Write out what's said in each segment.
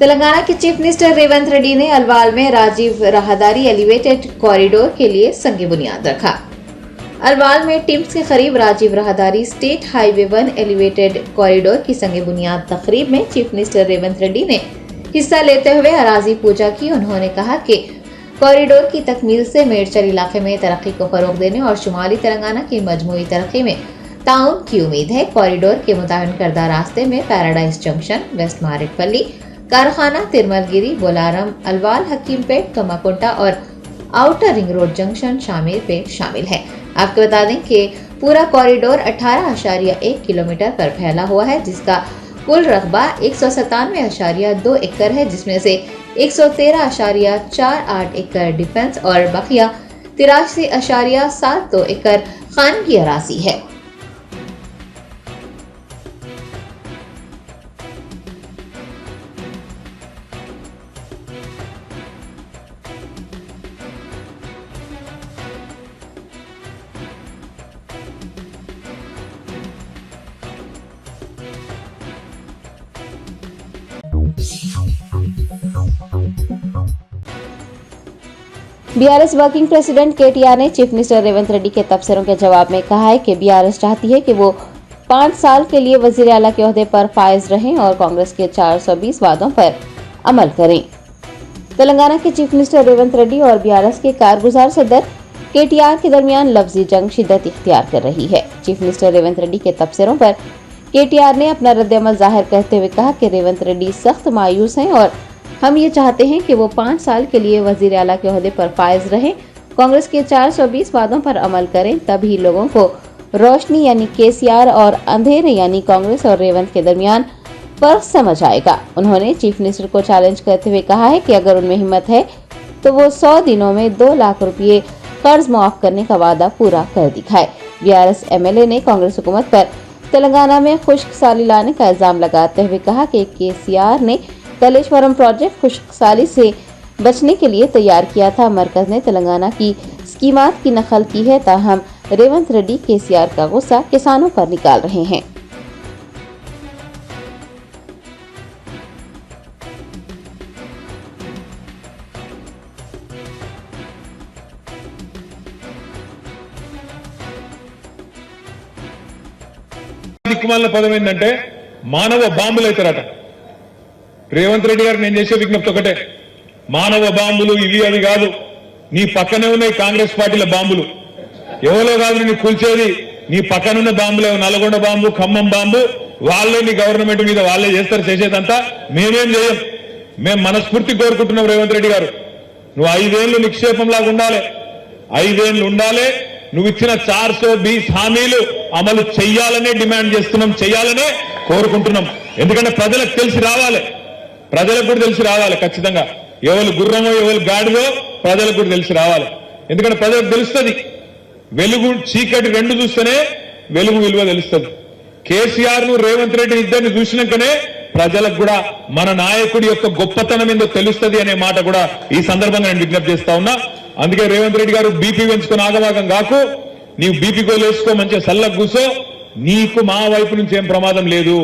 तेलंगाना के chief minister Revanth Reddy ने अलवाल में राजीव राहदारी एलिवेटेड कॉरिडोर के लिए संग बुनियाद रखा। अलवाल में टिम्स के करीब Rajiv Rahadari state highway 1 elevated corridor की संग बुनियाद तकरीब में चीफ मिनिस्टर रेवंत रेड्डी ने हिस्सा लेते हुए अराजी पूजा की। उन्होंने कहा कि कॉरिडोर की तकमील से मेडचल इलाके में तरक्की को फरोग देने और शुमाली तेलंगाना की मजमूई तरक्की में ताउन की उम्मीद है। कॉरिडोर के मुतयन करदा रास्ते में पैराडाइज जंक्शन, वेस्ट मारेडपल्ली, कारखाना, तिरमलगिरी, बोलारम, अलवाल, हकीमपेट, कमाकुंटा और आउटर रिंग रोड जंक्शन शामिल है। आपको बता दें कि पूरा कॉरिडोर 18.1 किलोमीटर पर फैला हुआ है, जिसका कुल रकबा 197.2 एकड़ है, जिसमें से 113.48 एकड़ डिफेंस और बकिया 83.72 एकड़ खानगी अराजी है। बीआरएस वर्किंग प्रेसिडेंट केटीआर ने चीफ मिनिस्टर रेवंत रेड्डी के तबसरों के जवाब में कहा है कि बीआरएस चाहती है कि वो 5 साल के लिए वजीर आला के ओहदे पर फाइज रहें और कांग्रेस के 420 वादों पर अमल करें। तेलंगाना के चीफ मिनिस्टर रेवंत रेड्डी और बीआरएस के कारगुजार सदर केटीआर के दरमियान लफ्जी जंग शिद्दत इख्तियार कर रही है। चीफ मिनिस्टर रेवंत रेड्डी के तबसरों पर केटीआर ने अपना रद्द-ए-अमल जाहिर करते हुए कहा कि रेवंत रेड्डी सख्त मायूस हैं और हम ये चाहते हैं कि वो 5 साल के लिए वजीर आला के ओहदे पर फाइज रहें, कांग्रेस के 420 वादों पर अमल करें, तभी लोगों को रोशनी यानी केसीआर और अंधेरे यानी कांग्रेस और रेवंत के दरमियान फर्क समझ आएगा। उन्होंने चीफ मिनिस्टर को चैलेंज करते हुए कहा है कि अगर उनमें हिम्मत है तो वो 100 दिनों में 2 लाख रुपये कर्ज माफ करने का वादा पूरा कर दिखाए। बीआरएस एमएलए ने कांग्रेस हुकूमत पर तेलंगाना में खुश्कसाली लाने का इल्जाम लगाते हुए कहा कि केसीआर ने कलेश्वरम प्रोजेक्ट खुश्कसाली से बचने के लिए तैयार किया था। मरकज ने तेलंगाना की स्कीमात की नकल की है, ताहम रेवंत रेड्डी केसीआर का गुस्सा किसानों पर निकाल रहे हैं। దిక్కుమాలిన పదం ఏంటంటే మానవ బాంబులు అవుతారట. రేవంత్ రెడ్డి గారు నేను చేసే విజ్ఞప్తి ఒకటే, మానవ బాంబులు ఇవి అవి కాదు, నీ పక్కనే ఉన్నాయి కాంగ్రెస్ పార్టీల బాంబులు. ఎవరో కాదు నీ కూల్చేది, నీ పక్కనున్న బాంబులే. నల్గొండ బాంబు, ఖమ్మం బాంబు వాళ్ళే నీ గవర్నమెంట్ మీద వాళ్ళే చేస్తారు. చేసేదంతా మేమేం చేయం. మేము మనస్ఫూర్తి కోరుకుంటున్నాం రేవంత్ రెడ్డి గారు, నువ్వు 5 ఏళ్లు నిక్షేపంలాగా ఉండాలి, 5 ఏళ్లు ఉండాలి. నువ్వు ఇచ్చిన 420 హామీలు అమలు చెయ్యాలనే డిమాండ్ చేస్తున్నాం, చెయ్యాలనే కోరుకుంటున్నాం. ఎందుకంటే ప్రజలకు తెలిసి రావాలి, ప్రజలకు కూడా తెలిసి రావాలి. ఖచ్చితంగా ఎవరు గుర్రమో ఎవరు గాడిదో ప్రజలకు కూడా తెలిసి రావాలి. ఎందుకంటే ప్రజలకు తెలుస్తుంది, వెలుగు చీకటి రెండు చూస్తేనే వెలుగు విలువ తెలుస్తుంది. కేసీఆర్ ను రేవంత్ రెడ్డి ఇద్దరిని చూసినాకనే ప్రజలకు కూడా మన నాయకుడి యొక్క గొప్పతనం ఏందో తెలుస్తుంది అనే మాట కూడా ఈ సందర్భంగా నేను విజ్ఞప్తి చేస్తా ఉన్నా. అందుకే రేవంత్ రెడ్డి గారు బీపీ పెంచుకొని ఆగమాగం కాకు, నీవు బీపీ గోలు వేసుకో, మంచిగా సల్లకు కూసో. నీకు మా వైపు నుంచి ఏం ప్రమాదం లేదు.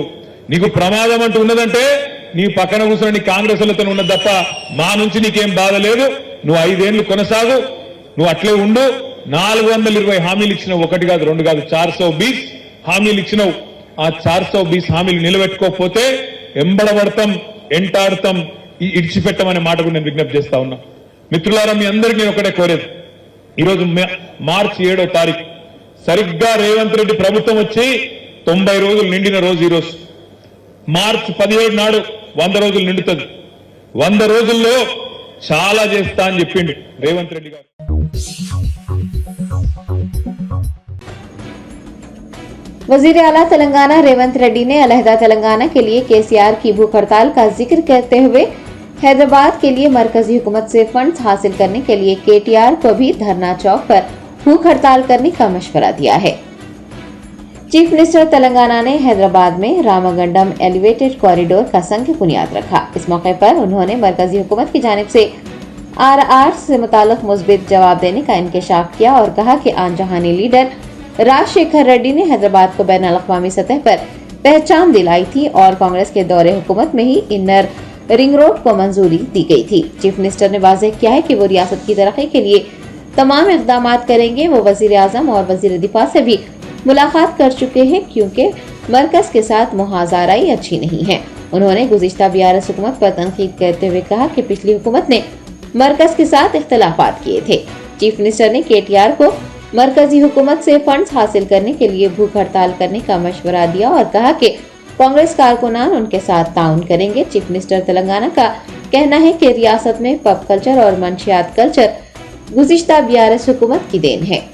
నీకు ప్రమాదం అంటూ ఉన్నదంటే నీ పక్కన కూర్చొని నీ కాంగ్రెస్ లతో ఉన్నది తప్ప మా నుంచి నీకేం బాధ లేదు. నువ్వు 5 ఏళ్లు కొనసాగు, నువ్వు అట్లే ఉండు. 420 హామీలు ఇచ్చినావు, 1 కాదు 2 కాదు, 420 హామీలు ఇచ్చినావు. ఆ 420 హామీలు నిలబెట్టుకోకపోతే ఎంబడబడతాం, ఎంటాడతాం, ఇడిచిపెట్టమనే మాట కూడా నేను విజ్ఞప్తి చేస్తా ఉన్నా. మిత్రులారా, మీ అందరికీ నేను ఒకటే కోరేది, ఈరోజు మార్చి 7వ తారీఖు సరిగ్గా రేవంత్ రెడ్డి ప్రభుత్వం వచ్చి 90 రోజులు నిండిన రోజు ఈరోజు. మార్చి 17 నాడు 100 రోజులు నిండుతుంది. 100 రోజుల్లో చాలా చేస్తా అని చెప్పిండు రేవంత్ రెడ్డి గారు. वजीर आला तेलंगाना रेवंत रेड्डी ने अलहदा तेलंगाना के लिए केसीआर की भूख हड़ताल का जिक्र करते हुए हैदराबाद के लिए मरकजी हुकूमत से फंड्स हासिल करने के लिए केटीआर को भी धरना चौक पर भूख हड़ताल करने का मशवरा दिया है। चीफ मिनिस्टर तेलंगाना ने हैदराबाद में रामागंडम एलिवेटेड कॉरिडोर का संग बुनियाद रखा। इस मौके पर उन्होंने मरकजी हुकूमत की जानिब से RR से मुताल्लिक मुस्बित जवाब देने का इंकशाफ किया और कहा कि आन जहानी लीडर राजशेखर रेड्डी ने हैदराबाद को बैन अल-अक़वामी सतह पर पहचान दिलाई थी और कांग्रेस के दौरे हुकूमत में ही इनर रिंग रोड को मंजूरी दी गई थी। चीफ मिनिस्टर ने वाज़ेह किया है कि वो रियासत की तरक्की के लिए तमाम इक़दाम करेंगे। वो वज़ीर आज़म और वज़ीर दिफा से भी मुलाकात कर चुके हैं क्योंकि मरकज के साथ मुहाज़ाराई अच्छी नहीं है। उन्होंने गुज़िश्ता बीआरएस हुकूमत पर तनकीद करते हुए कहा कि पिछली हुकूमत ने मरकज के साथ इख्तिलाफात किए थे। चीफ मिनिस्टर ने केटीआर को मरकजी हुकूमत से फंड्स हासिल करने के लिए भूख हड़ताल करने का मशवरा दिया और कहा कि कांग्रेस कारकुनान उनके साथ ताउन करेंगे। चीफ मिनिस्टर तेलंगाना का कहना है कि रियासत में पब कल्चर और मंशियात कल्चर गुज़िश्ता बीआरएस हुकूमत की देन है।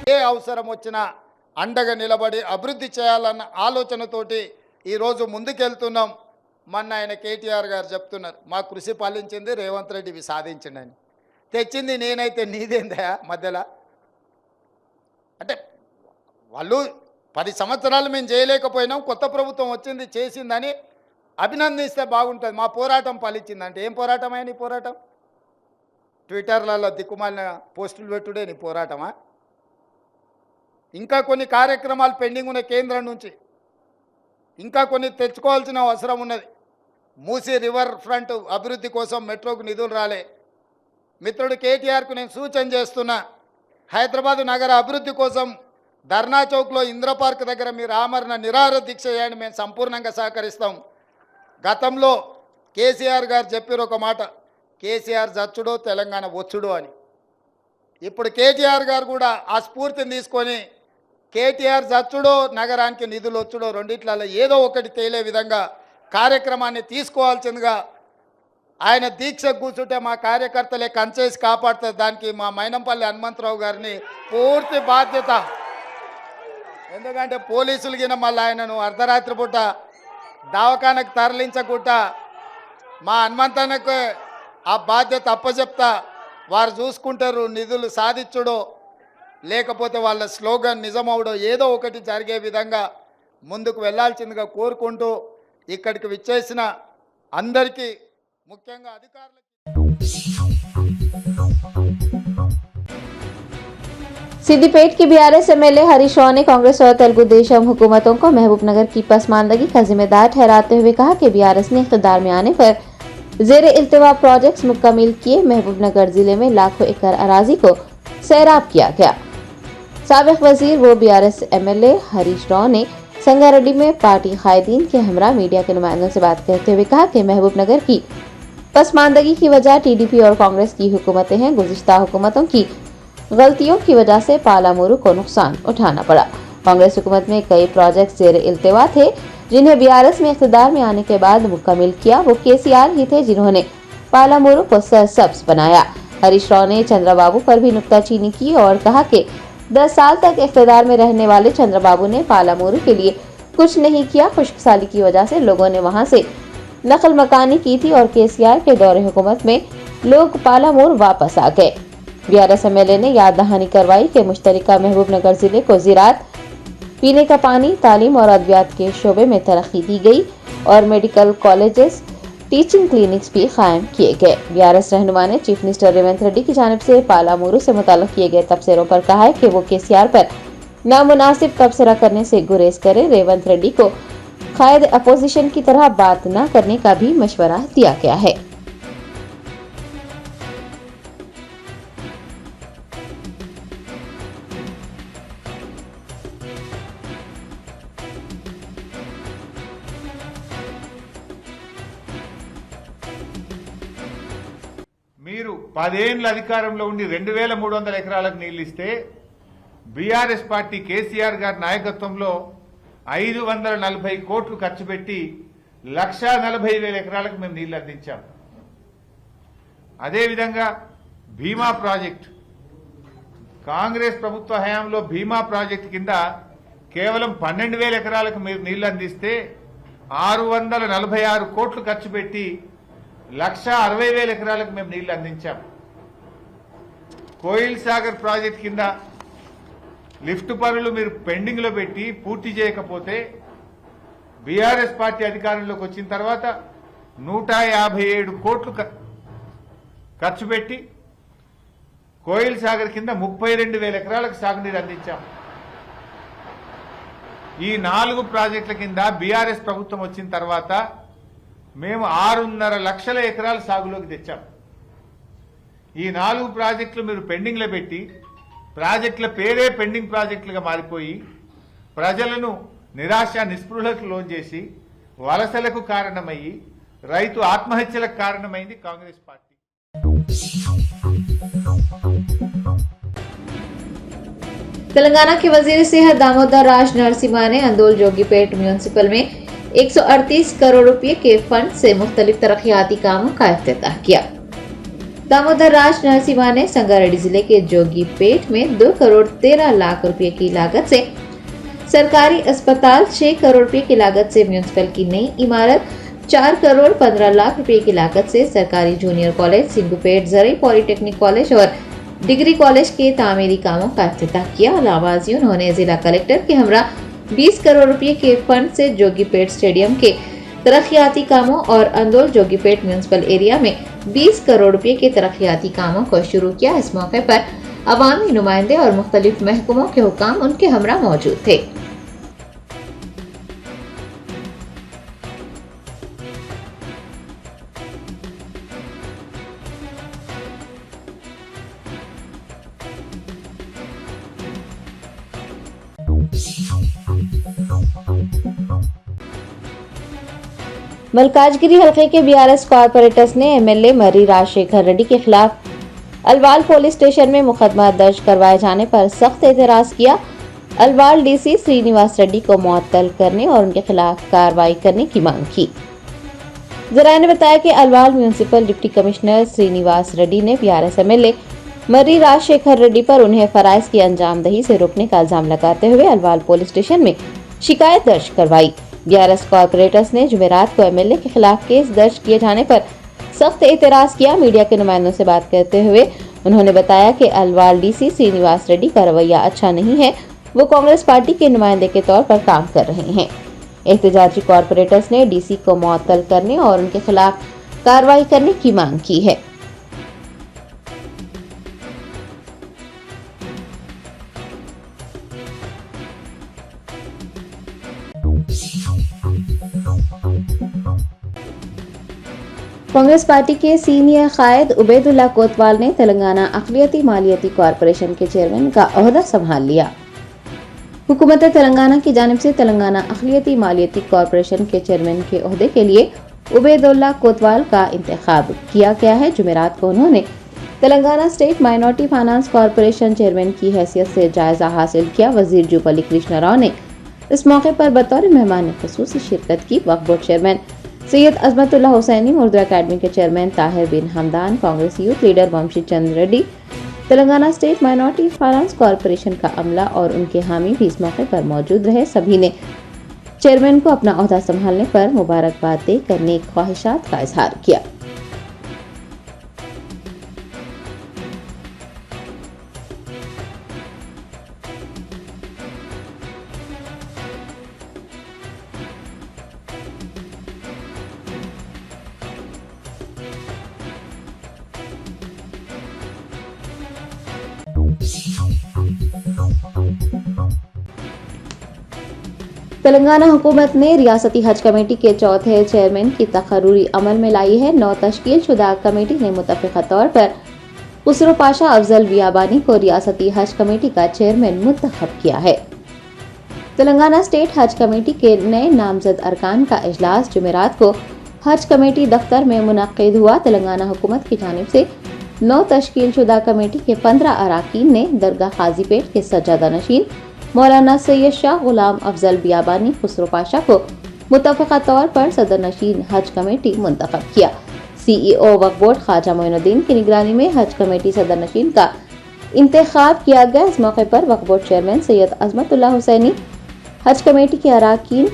ఏ అవసరం వచ్చినా అండగా నిలబడి అభివృద్ధి చేయాలన్న ఆలోచనతోటి ఈరోజు ముందుకెళ్తున్నాం. మొన్న ఆయన కేటీఆర్ గారు చెప్తున్నారు, మా కృషి ఫలించింది, రేవంత్ రెడ్డి సాధించిండని. తెచ్చింది నేనైతే నీదేందా మధ్యలో అంటే వాళ్ళు 10 సంవత్సరాలు మేము చేయలేకపోయినాం, కొత్త ప్రభుత్వం వచ్చింది చేసిందని అభినందిస్తే బాగుంటుంది. మా పోరాటం ఫలించిందంటే ఏం పోరాటం అయ్యా నీ పోరాటం? ట్విట్టర్లలో దిక్కుమాలిన పోస్టులు పెట్టుడే నీ పోరాటమా? ఇంకా కొన్ని కార్యక్రమాలు పెండింగ్ ఉన్న కేంద్రం నుంచి ఇంకా కొన్ని తెచ్చుకోవాల్సిన అవసరం ఉన్నది. మూసీ రివర్ ఫ్రంట్ అభివృద్ధి కోసం మెట్రోకు నిధులు రాలే. మిత్రుడు కేటీఆర్కు నేను సూచన చేస్తున్నా, హైదరాబాద్ నగర అభివృద్ధి కోసం ధర్నా చౌక్లో ఇంద్ర పార్క్ దగ్గర మీరు ఆమరణ నిరాహార దీక్ష చేయండి, మేము సంపూర్ణంగా సహకరిస్తాం. గతంలో కేసీఆర్ గారు చెప్పారు ఒక మాట, కేసీఆర్ జచ్చుడో తెలంగాణ వచ్చుడో అని. ఇప్పుడు కేటీఆర్ గారు కూడా ఆ స్ఫూర్తిని తీసుకొని కేటీఆర్ జచ్చుడో నగరానికి నిధులు వచ్చుడో రెండిట్లలో ఏదో ఒకటి తేలే విధంగా కార్యక్రమాన్ని తీసుకోవాల్సిందిగా ఆయన దీక్ష కూర్చుంటే మా కార్యకర్తలే కంచేసి కాపాడుతుంది. దానికి మా మైనంపల్లి హనుమంతరావు గారిని పూర్తి బాధ్యత. ఎందుకంటే పోలీసులు గిన మళ్ళీ ఆయనను అర్ధరాత్రి పూట దవాఖానకు తరలించకుండా మా హనుమంతన్నకు ఆ బాధ్యత అప్పచెప్తా. వారు చూసుకుంటారు, నిధులు సాధించుడో లేకపోతే వాళ్ళ స్లోగన్ నిజమవుడో ఏదో ఒకటి జరిగే విధంగా ముందుకు వెళ్లాల్సిందిగా కోరుకుంటూ ఇక్కడికి విచ్చేసిన అందరికీ ముఖ్యంగా అధికారులకు सिद्दीपेट की बीआरएस एमएलए हरीश राव ने कांग्रेस और तेलुगु देशम हुकूमतों को महबूबनगर की पसमानदगी का जिम्मेदार ठहराते हुए कहा कि बीआरएस ने इख्तिदार में आने पर जेर इल्तिवा प्रोजेक्ट्स मुकम्मल किए। महबूबनगर जिले में लाखों एकड़ अराजी को सैराब किया गया। साबिक वजीर व बीआरएस एमएलए हरीश राव ने संगारेड्डी में पार्टी कायदीन के हमरा मीडिया के नुमाइंदों से बात करते हुए कहा कि महबूबनगर की पसमानदगी की वजह टीडीपी और कांग्रेस की हुकूमतें हैं। गुज़िश्ता हुकूमतों की गलतियों की वजह से पालामुरू को नुकसान उठाना पड़ा। कांग्रेस हुकूमत में कई प्रोजेक्ट जेर इल्तिवा थे जिन्हें बीआरएस में इख्तिदार में आने के बाद मुकम्मल किया। वो केसीआर ही थे जिन्होंने पालामुरू को सरसब्ज बनाया। हरीश राव ने चंद्रबाबू पर भी नुक्ताचीनी की और कहा कि 10 साल तक इख्तिदार में रहने वाले चंद्रबाबू ने पालामुरू के लिए कुछ नहीं किया। खुशकसाली की वजह से लोगों ने वहां से नकल मकानी की थी और केसीआर के दौरे हुकूमत में लोग पालामुरू वापस आ गए। बीआरएस एमएलए ने याद दहानी करवाई कि मुश्तरका महबूबनगर जिले को ज़राअत, पीने का पानी, तालीम और अद्वियात के शोबे में तरक्की दी गई और मेडिकल कॉलेजेस, टीचिंग क्लिनिक्स भी कायम किए गए। बीआरएस रहनुमा ने चीफ मिनिस्टर रेवंत रेड्डी की जानिब से पालामुरू से मुताल्लिक़ किए गए तबसरों पर कहा है कि वो केसीआर पर नामुनासिब तबसरा करने से गुरेज करे। रेवंत रेड्डी को कायद अपोजिशन की तरह बात न करने का भी मशवरा दिया गया है। మీరు 10 ఏళ్ల అధికారంలో ఉండి 2300 ఎకరాలకు నీళ్లు ఇస్తే బీఆర్ఎస్ పార్టీ కేసీఆర్ గారి నాయకత్వంలో 540 కోట్లు ఖర్చు పెట్టి 1,40,000 ఎకరాలకు మేము నీళ్లు అందించాం. అదేవిధంగా భీమా ప్రాజెక్ట్, కాంగ్రెస్ ప్రభుత్వ హయాంలో భీమా ప్రాజెక్టు కింద కేవలం 12,000 ఎకరాలకు మీరు నీళ్లు అందిస్తే 646 కోట్లు ఖర్చు పెట్టి 1,60,000 ఎకరాలకు మేము నీళ్లు అందించాం. కోయిల్ సాగర్ ప్రాజెక్ట్ కింద లిఫ్ట్ పనులు మీరు పెండింగ్ లో పెట్టి పూర్తి చేయకపోతే బీఆర్ఎస్ పార్టీ అధికారంలోకి వచ్చిన తర్వాత 157 కోట్లు ఖర్చు పెట్టి కోయిల్ సాగర్ కింద 32,000 ఎకరాలకు సాగునీరు అందించాం. ఈ 4 ప్రాజెక్టుల కింద బీఆర్ఎస్ ప్రభుత్వం వచ్చిన తర్వాత మేము 6.5 లక్షల ఎకరాల సాగులోకి తెచ్చాం. ఈ 4 ప్రాజెక్టులు మీరు పెండింగ్ లో పెట్టి ప్రాజెక్టుల పేరే పెండింగ్ ప్రాజెక్టులుగా మారిపోయి ప్రజలను నిరాశ నిస్పృహలకు లోన్ చేసి వలసలకు కారణమయ్యి రైతు ఆత్మహత్యలకు కారణమైంది కాంగ్రెస్ పార్టీ. तेलंगाना के वजीर सेहत दामोदर राज नरसिम्हा ने अंदोल जोगीपेट म्यूनिसिपल में 138 करोड़ रुपए के फंड से मुख्तलिफ तरक्याती कामों का इफ्तिताह किया। दामोदर राज नरसिम्हा ने संगारेड्डी जिले के जोगीपेट में 2 करोड़ 13 लाख रुपए की लागत से सरकारी अस्पताल, 6 करोड़ रुपए की लागत से म्यूनिसिपल की नई इमारत, 4 करोड़ 15 लाख रुपए की लागत से सरकारी जूनियर कॉलेज, सिंगुपेट जरई पॉलिटेक्निक कॉलेज और डिग्री कॉलेज के तामीरी कामों का इफ्तिताह किया। अलावाजी उन्होंने जिला कलेक्टर के हमरा 20 करोड़ रुपए के फंड से जोगीपेट स्टेडियम के तरक्याती कामों और अंदोल जोगीपेट म्यूनिसिपल एरिया में 20 करोड़ रुपए के तरक्याती कामों को शुरू किया। इस मौके पर अवामी नुमाइंदे और मुख्तलिफ महकमों के हुकाम उनके हमरा मौजूद थे। मलकाजगिरी हलके के बीआरएस कॉर्पोरेटर्स ने एमएलए मर्री राजशेखर रेड्डी के खिलाफ अलवाल पुलिस स्टेशन में मुकदमा दर्ज करवाए जाने पर सख्त एतराज किया। अलवाल डीसी श्रीनिवास रेड्डी को मुअत्तल करने और उनके खिलाफ कार्रवाई करने की मांग की। जराये ने बताया कि Alwal municipal deputy commissioner Srinivas Reddy ने बीआरएस एमएलए मर्री राजशेखर रेड्डी पर उन्हें फराइज की अंजामदही से रोकने का इल्जाम लगाते हुए अलवाल पुलिस स्टेशन में शिकायत दर्ज करवाई। बीआरएस कॉर्पोरेटर्स ने जुमेरात को एमएलए के खिलाफ केस दर्ज किए जाने पर सख्त एतराज किया। मीडिया के नुमाइंदों से बात करते हुए उन्होंने बताया कि अलवाल डीसी श्रीनिवास रेड्डी का रवैया अच्छा नहीं है, वो कांग्रेस पार्टी के नुमाइंदे के तौर पर काम कर रहे हैं। एहतजाजी कॉर्पोरेटर्स ने डीसी को मुअत्तल करने और उनके खिलाफ कार्रवाई करने की मांग की है। कांग्रेस पार्टी के सीनियर कायद उबैदुल्ला कोतवाल ने तेलंगाना अक़लियती मालियती कॉरपोरेशन के चेयरमैन का ओहदा संभाल लिया। हुकूमत तेलंगाना की जानिब से तेलंगाना अक़लियती मालियती कॉरपोरेशन के चेयरमैन के ओहदे के लिए उबैदुल्ला कोतवाल का इंतखाब किया गया है। जुमेरात को उन्होंने Telangana state minority finance corporation chairman की हैसियत से जायजा हासिल किया। वजीर जुबली कृष्णा राव ने इस मौके पर बतौर मेहमान ख़ुसूसी शिरकत की। Waqf board chairman Syed Azmatullah Hussaini, Urdu academy के chairman Tahir bin Hamdan, Congress youth leader Vamshi Chand Reddy, Telangana state minority finance corporation का अमला और उनके हामी भी इस मौके पर मौजूद रहे। सभी ने चेयरमैन को अपना ओहदा संभालने पर मुबारकबाद देकर नेक ख्वाहिशात का इजहार किया। तेलंगाना हुकूमत ने रियासती हज कमेटी के चौथे चेयरमैन की तकर्रुरी अमल में लाई है। 9 तश्कील शुदा कमेटी ने मुतफ़िक़ा तौर पर खुसरो पाशा अफजल बियाबानी को रियासती हज कमेटी का चेयरमैन मुंतखब किया है। तेलंगाना स्टेट हज कमेटी के नए नामजद अरकान का इजलास जुमेरात को हज कमेटी दफ्तर में मुनक्किद हुआ। तेलंगाना हुकूमत की जानिब से 9 तश्कील शुदा कमेटी के 15 अरकान ने दरगाह काजीपेट के सज्जादा नशीन मौलाना सैयद शाह गुलाम अफजल बियाबानी खुसरो पाशा को मुतफ़िक़ा तौर पर सदर नशीन हज कमेटी मुंतखब किया। CEO वक्फ बोर्ड ख्वाजा मोइनुद्दीन की निगरानी में हज कमेटी सदर नशीन का इंतखाब किया गया। इस मौके पर Waqf board chairman Syed Azmatullah Hussaini, Haj committee के अरकान,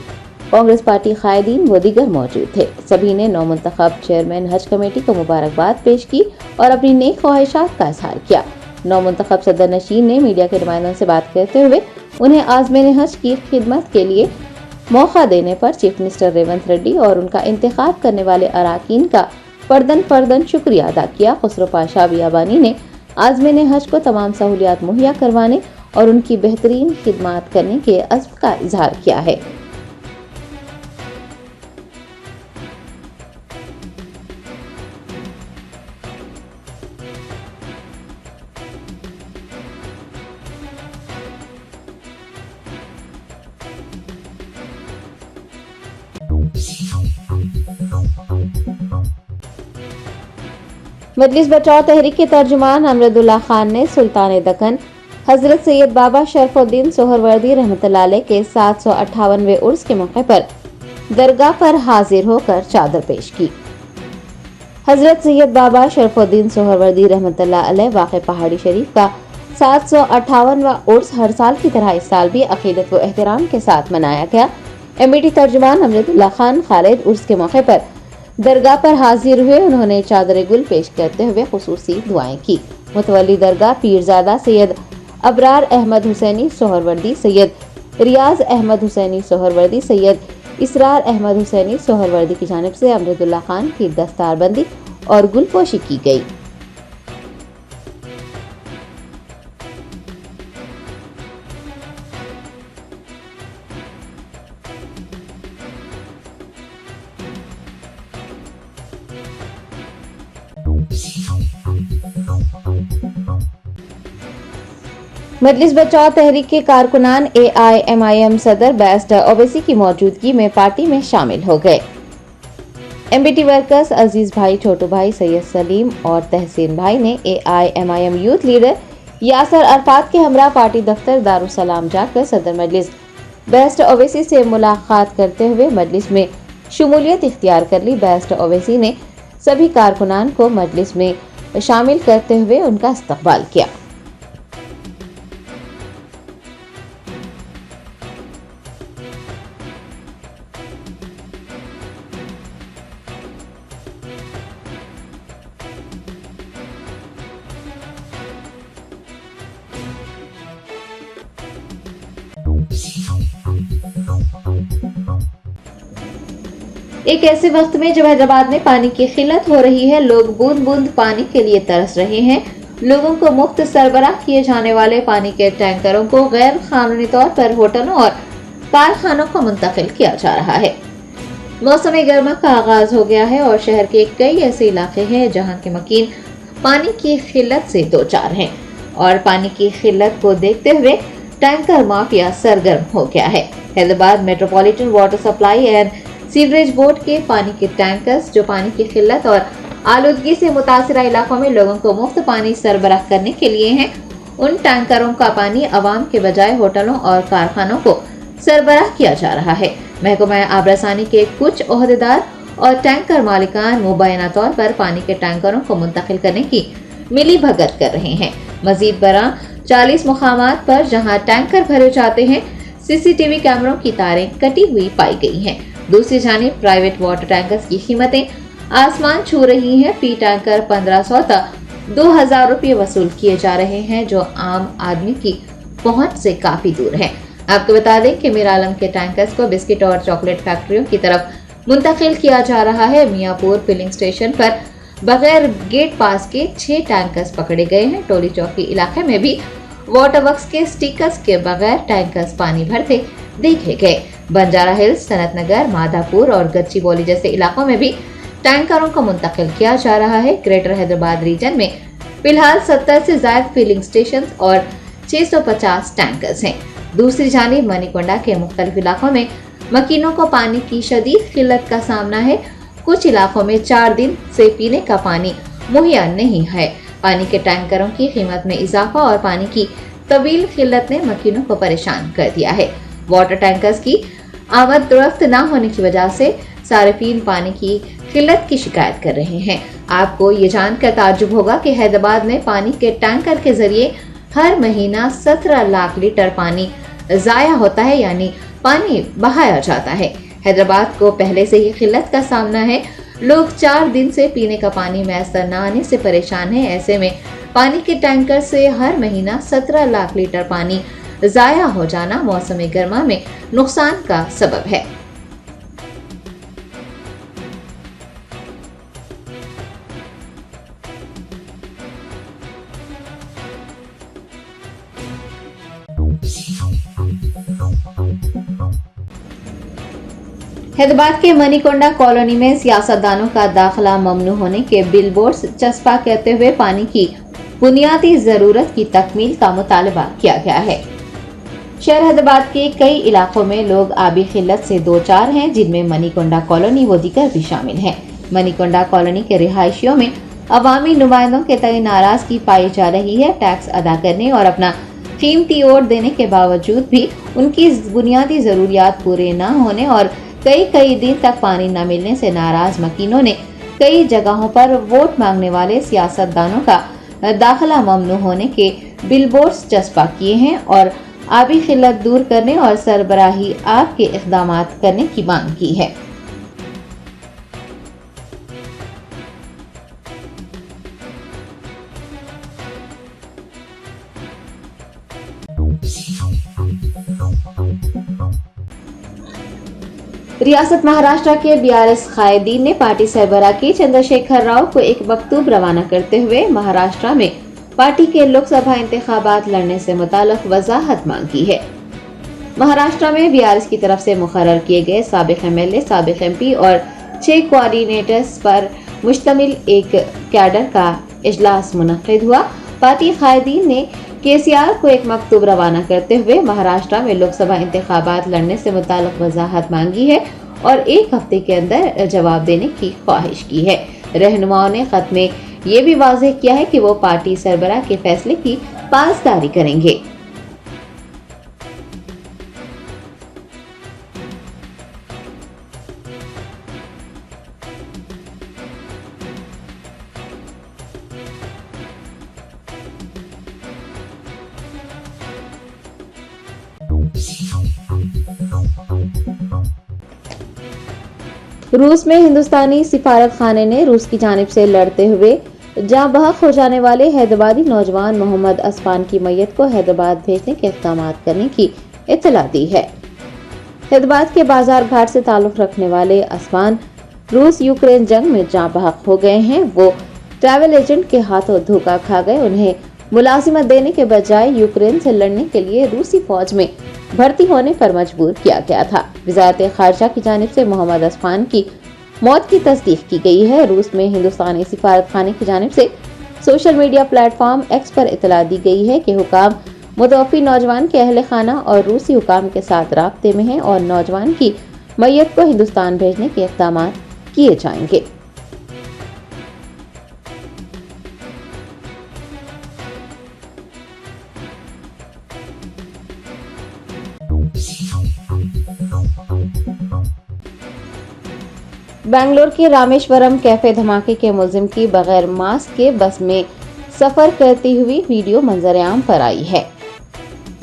कांग्रेस पार्टी कायदीन व दीगर मौजूद थे। सभी ने नौमुंतखब चेयरमैन हज कमेटी को मुबारकबाद पेश की और अपनी नेक ख्वाहिशात का इजहार किया। नौ मुंतखब सदर नशीन ने मीडिया के नुमाइंदों से बात करते हुए उन्हें आज़मीन हज की खिदमत के लिए मौका देने पर चीफ मिनिस्टर रेवंत रेड्डी और उनका इंतखाब करने वाले अराकीन का फर्दन शुक्रिया अदा किया। खुसरो पाशा बियाबानी ने आज़मीन हज को तमाम सहूलियात मुहैया करवाने और उनकी बेहतरीन खिदमत करने के अज़्म का इजहार किया है। मजलिस बचाओ तहरीक के तर्जुमान अमरुद्दौला खान ने सुल्तान दक्कन हजरत सैयद बाबा शरफुद्दीन सोहरवर्दी रहमतुल्लाह अलैह के 758वें उर्स के मौके पर दरगाह पर हाजिर होकर चादर पेश की। हजरत सैयद बाबा शरफुद्दीन सोहरवर्दी रहमतुल्लाह अलैह वाक़े पहाड़ी शरीफ का 758वां उर्स हर साल की तरह इस साल भी अकीदत व एहतराम के साथ मनाया गया। एमईटी तर्जुमान अमरुद्दौला खान खालिद उर्स के मौके पर दरगाह पर हाजिर हुए। उन्होंने चादर गुल पेश करते हुए खुसूसी दुआएं की। मुतवल्ली दरगाह पीरजादा सैयद अबरार अहमद हुसैनी सोहरवर्दी, सैयद रियाज अहमद हुसैनी सोहरवर्दी, सैयद इसरार अहमद हुसैनी सोहरवर्दी की जानिब से अमरुद्दौला खान की दस्तारबंदी और गुलपोशी की गई। मजलिस बचाओ तहरीक के कारकुनान AIMIM सदर बेस्ट ओवैसी की मौजूदगी में पार्टी में शामिल हो गए। एमबीटी वर्कर्स अजीज भाई, छोटू भाई, सैयद सलीम और तहसीन भाई ने AIMIM यूथ लीडर यासर अरफात के हमरा पार्टी दफ्तर दारुसलाम जाकर सदर मजलिस बेस्ट ओवैसी से मुलाकात करते हुए मजलिस में शमूलियत इख्तियार कर ली। बेस्ट ओवैसी ने सभी कारकुनान को मजलिस में शामिल करते हुए उनका इस्तकबाल किया। एक ऐसे वक्त में जब हैदराबाद में पानी की किल्लत हो रही है, लोग बूंद बूंद पानी के लिए तरस रहे हैं। लोगों को मुफ्त सरबराह किए जाने वाले पानी के टैंकरों को गैर कानूनी तौर पर होटलों और कारखानों को मुंतकिल किया जा रहा है। मौसम गर्मा का आगाज हो गया है और शहर के कई ऐसे इलाके हैं जहां के मकीन पानी की किल्लत से दो चार हैं और पानी की किल्लत को देखते हुए टैंकर माफिया सरगर्म हो गया है। Hyderabad metropolitan water supply and sewerage board के पानी के टैंकर्स जो पानी की किल्लत और आलूदगी से मुतासिरा इलाकों में लोगों को मुफ्त पानी सरबराह करने के लिए हैं, उन टैंकरों का पानी आवाम के बजाय होटलों और कारखानों को सरबराह किया जा रहा है। महकमा आबरसानी के कुछ ओहदेदार और टैंकर मालिकान मुबैना तौर पर पानी के टैंकरों को मुंतकिल करने की मिली भगत कर रहे हैं। मजीद बरा 40 मुकामात पर जहां टैंकर भरे जाते हैं, सीसीटीवी कैमरों की तारें कटी हुई पाई गई हैं। दूसरी जानिब प्राइवेट वाटर टैंकर्स की कीमतें आसमान छू रही हैं। फी टैंकर 1500 तक 2000 रुपये वसूल किए जा रहे हैं, जो आम आदमी की पहुंच से काफी दूर है। आपको बता दें कि मीर आलम के टैंकर्स को बिस्किट और चॉकलेट फैक्ट्रियों की तरफ मुंतकिल किया जा रहा है। मियापुर फिलिंग स्टेशन पर बगैर गेट पास के 6 टैंकर्स पकड़े गए हैं। टोली चौकी इलाके में भी वाटर वर्क्स के स्टिकर्स के बगैर टैंकर्स पानी भरते देखे गए। बंजारा हिल्स, सनत नगर, माधापुर और गच्चीबौली जैसे इलाकों में भी टैंकरों को मुंतकिल किया जा रहा है। ग्रेटर हैदराबाद रीजन में फिलहाल 70 से ज्यादा फिलिंग स्टेशन और 650 टैंकर्स हैं। दूसरी जानिब मनीकोंडा के मुख्तलिफ इलाकों में मकीनों को पानी की शदीद किल्लत का सामना है। कुछ इलाकों में 4 दिन से पीने का पानी मुहैया नहीं है। पानी के टैंकरों की कीमत में इजाफा और पानी की तवील किल्लत ने मकीनों को परेशान कर दिया है। वाटर टैंकर्स की आमद दुरुस्त न होने की वजह से सार्फिन पानी की किल्लत की शिकायत कर रहे हैं। आपको ये जानकर ताज्जुब होगा कि हैदराबाद में पानी के टैंकर के जरिए हर महीना 17 लाख लीटर पानी जाया होता है, यानी पानी बहाया जाता है। हैदराबाद को पहले से ही किल्लत का सामना है। लोग 4 दिन से पीने का पानी मैसर न आने से परेशान हैं। ऐसे में पानी के टैंकर से हर महीना 17 लाख लीटर पानी जाया हो जाना मौसम गर्मा में नुकसान का सबब है। हैदराबाद के मनीकोंडा कॉलोनी में सियासतदानों का दाखिला ममनू होने के बिलबोर्ड्स चस्पा करते हुए पानी की बुनियादी जरूरत की तकमील का मुतालबा किया गया है। शहर हैदराबाद के कई इलाकों में लोग आबी किल्लत से दो चार हैं, जिनमें मनीकोंडा कॉलोनी व दीगर भी शामिल हैं। मनीकोंडा कॉलोनी के रिहायशियों में अवामी नुमाइंदों के तय नाराजगी पाई जा रही है। टैक्स अदा करने और अपना कीमती वोट देने के बावजूद भी उनकी बुनियादी जरूरियात पूरे न होने और कई दिन तक पानी न मिलने से नाराज मकीनों ने कई जगहों पर वोट मांगने वाले सियासतदानों का दाखिला ममनू होने के बिलबोर्ड्स चस्पा किए हैं और आबी किल्लत दूर करने और सरबराही आब के इक़दाम करने की मांग की है। रियासत महाराष्ट्र के बीआरएस कायदीन ने पार्टी सरबराह के चंद्रशेखर राव को एक मकतूब रवाना करते हुए महाराष्ट्र में पार्टी के लोकसभा इंतखाबात लड़ने से मुताल्लिक वजाहत मांगी है। महाराष्ट्र में बीआरएस की तरफ से मुकर्रर किए गए साबिक एमएलए, साबिक एमपी और 6 कोऑर्डिनेटर्स पर मुश्तमिल एक कैडर का इजलास मुनक्किद हुआ। पार्टी कायदीन ने केसीआर को एक मकतूब रवाना करते हुए महाराष्ट्र में लोकसभा इंतखाबात लड़ने से मुताल्लिक वजाहत मांगी है और 1 हफ्ते के अंदर जवाब देने की ख्वाहिश की है। रहनुमाओं ने खत में ये भी वाज़ेह किया है कि वो पार्टी सरबराह के फैसले की पासदारी करेंगे। रूस में हिंदुस्तानी सिफारत खाने ने रूस की जानिब से लड़ते हुए जाँ बहक हो जाने वाले हैदराबादी नौजवान मोहम्मद असफान की मैयत को हैदराबाद भेजने के इक़दाम करने की इत्तला दी है। हैदराबाद के बाजार घाट से ताल्लुक़ रखने वाले असफान रूस यूक्रेन जंग में जाँ बहक हो गए हैं। वो ट्रैवल एजेंट के हाथों धोखा खा गए। उन्हें मुलाजिमत देने के बजाय यूक्रेन से लड़ने के लिए रूसी फौज में भर्ती होने पर मजबूर किया गया था। वज़ारत ख़ारिजा की जानिब से मोहम्मद असफान की मौत की तस्दीक की गई है। रूस में हिंदुस्तानी सिफारत खाने की जानिब से सोशल मीडिया प्लेटफॉर्म एक्स पर इतला दी गई है कि हुकाम मुतवफ़ी नौजवान के अहल खाना और रूसी हुकाम के साथ राब्ते में हैं और नौजवान की मैयत को हिंदुस्तान भेजने के इक़दाम किए जाएंगे। बेंगलोर के रामेश्वरम कैफे धमाके के मुलजिम की बगैर मास्क के बस में सफर करती हुई वीडियो मंजर-ए-आम पर आई है।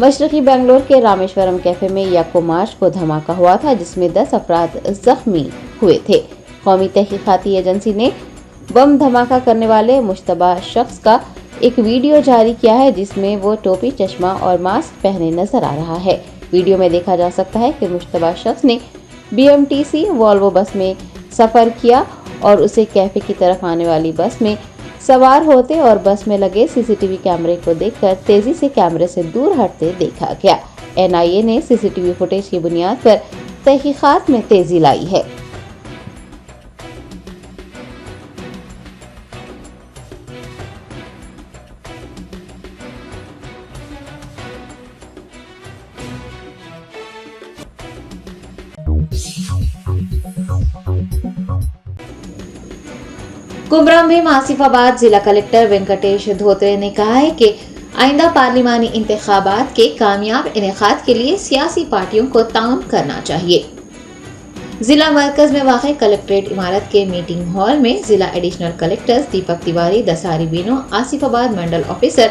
मशरकी बेंगलोर के रामेश्वरम कैफे में 1 मार्च को धमाका हुआ था, जिसमें 10 अफराद जख्मी हुए थे। कौमी तहकीकाती एजेंसी ने बम धमाका करने वाले मुश्तबा शख्स का एक वीडियो जारी किया है, जिसमें वो टोपी, चश्मा और मास्क पहने नजर आ रहा है। वीडियो में देखा जा सकता है कि मुश्तबा शख्स ने BMTC वॉल्वो बस में सफर किया और उसे कैफे की तरफ आने वाली बस में सवार होते और बस में लगे CCTV कैमरे को देखकर तेजी से कैमरे से दूर हटते देखा गया। NIA ने CCTV फुटेज की बुनियाद पर तहकीकात में तेजी लाई है। कुमरा में आसिफाबाद जिला कलेक्टर वेंकटेश धोत्रे ने कहा है कि आइंदा पार्लिमानी इंतखाबात के कामयाब इनेकाद के लिए सियासी पार्टियों को ताउन करना चाहिए। जिला मरकज में वाक़ कलेक्ट्रेट इमारत के मीटिंग हॉल में जिला एडिशनल कलेक्टर्स दीपक तिवारी, दसारी बीनो, आसिफाबाद मंडल ऑफिसर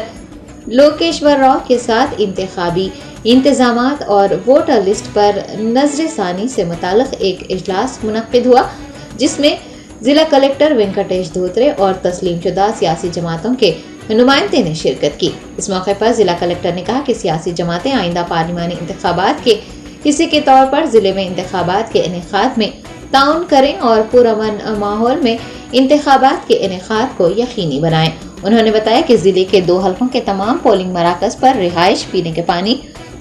लोकेश्वर राव के साथ इंतखाबी इंतजामात और वोटर लिस्ट पर नजरसानी से मुताल्लिक एक इजलास मुनक्किद हुआ, जिसमें जिला कलेक्टर वेंकटेश धोत्रे और तस्लीमशुदा सियासी जमातों के नुमाइंदे ने शिरकत की। इस मौके पर जिला कलेक्टर ने कहा कि सियासी जमातें आइंदा पार्लिमानी इंतखाबात के हिस्से के तौर पर जिले में इंतखाबात के इनेकाद में ताउन करें और पुरअमन माहौल में इंतखाबात के इनेकाद को यकीनी बनाएं। उन्होंने बताया कि जिले के 2 हलकों के तमाम पोलिंग मराकज पर रिहाइश, पीने के पानी,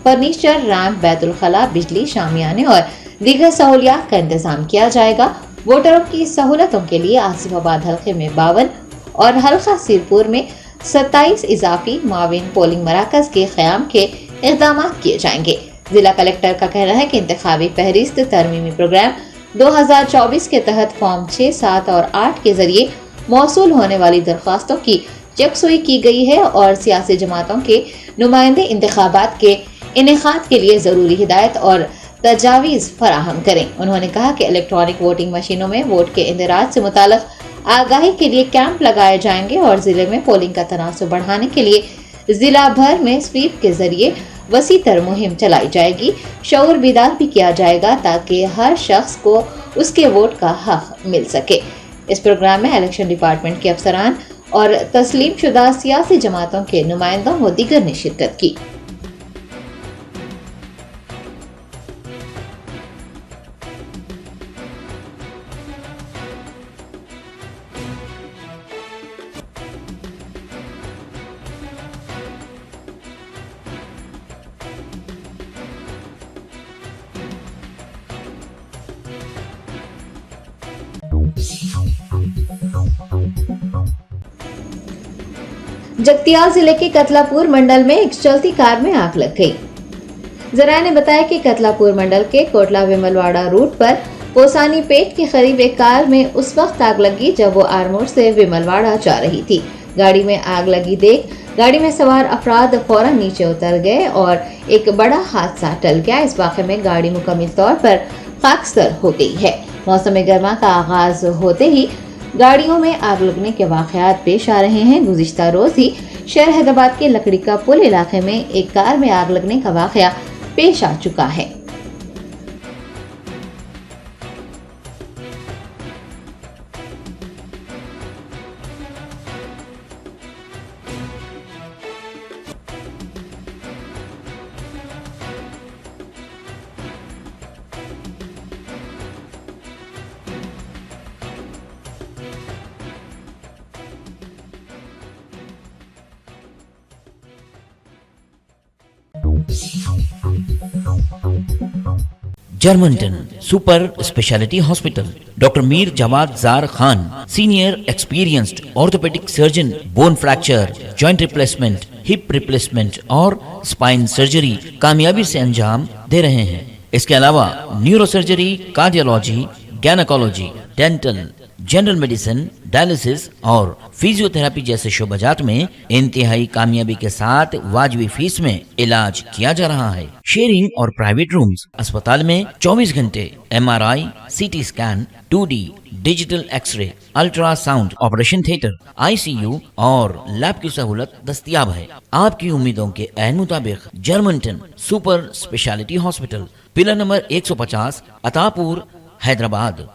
फर्नीचर, रैंप, बैतुल खला, बिजली, शामियाने और दीगर सहूलियात का इंतजाम किया जाएगा। वोटरों की सहूलतों के लिए आसिफाबाद हलके में 52 और हल्का सिरपुर में 27 इजाफी माविन पोलिंग मराकज के क़याम के इक़दाम किए जाएंगे। जिला कलेक्टर का कहना है कि इंतखाबी फहरिस्त तरमीमी प्रोग्राम 2024 के तहत फॉर्म 6, 7 और 8 के जरिए मौसूल होने वाली दरख्वास्तों की यकसुई की गई है और सियासी जमातों के नुमाइंदे इंतखाबात के इनेकाद के लिए जरूरी हिदायत और तजावीज़ फराहम करें। उन्होंने कहा कि इलेक्ट्रॉनिक वोटिंग मशीनों में वोट के इंदिराज से मुताल्लिक आगाही के लिए कैंप लगाए जाएंगे और जिले में पोलिंग का तनासुब बढ़ाने के लिए जिला भर में स्वीप के जरिए वसी तर मुहिम चलाई जाएगी। शऊर बेदार भी किया जाएगा ताकि हर शख्स को उसके वोट का हक मिल सके। इस प्रोग्राम में इलेक्शन डिपार्टमेंट के अफसरान और तस्लीम शुदा सियासी जमातों के नुमाइंदों व दीगर ने शिरकत की। जगतियाल जिले के कतलापुर मंडल में एक चलती कार में आग लग गई। जराये ने बताया कि कतलापुर मंडल के कोटला विमलवाड़ा रूट पर पोसानी पेट के करीब एक कार में उस वक्त आग लगी जब वो आरमोर से विमलवाड़ा जा रही थी। गाड़ी में आग लगी देख गाड़ी में सवार अफराद फौरन नीचे उतर गए और एक बड़ा हादसा टल गया। इस वाक़े में गाड़ी मुकम्मल तौर पर खाकसर हो गई है। मौसम गर्मा का आगाज होते ही गाड़ियों में आग लगने के वाक़यात पेश आ रहे हैं। गुज़िश्ता रोज ही शहर हैदराबाद के लकड़ी का पुल इलाके में एक कार में आग लगने का वाक़या पेश आ चुका है। Germanten super speciality hospital, doctor Mir Jawad Zar Khan, senior experienced orthopaedic surgeon, bone fracture, joint replacement, hip replacement और स्पाइन सर्जरी कामयाबी से अंजाम दे रहे हैं। इसके अलावा neuro surgery, cardiology, gynaecology, dental, general medicine, dialysis और फिजियोथेरेपी जैसे शोबाजात में इंतहाई कामयाबी के साथ वाजबी फीस में इलाज किया जा रहा है। शेयरिंग और प्राइवेट रूम्स, अस्पताल में 24 घंटे MRI, CT scan, 2D digital X-ray, ultrasound, operation theatre, ICU और लैब की सहूलत दस्तयाब है। आपकी उम्मीदों के ऐन मुताबिक Germanten super speciality hospital, pillar number 150, Attapur, Hyderabad.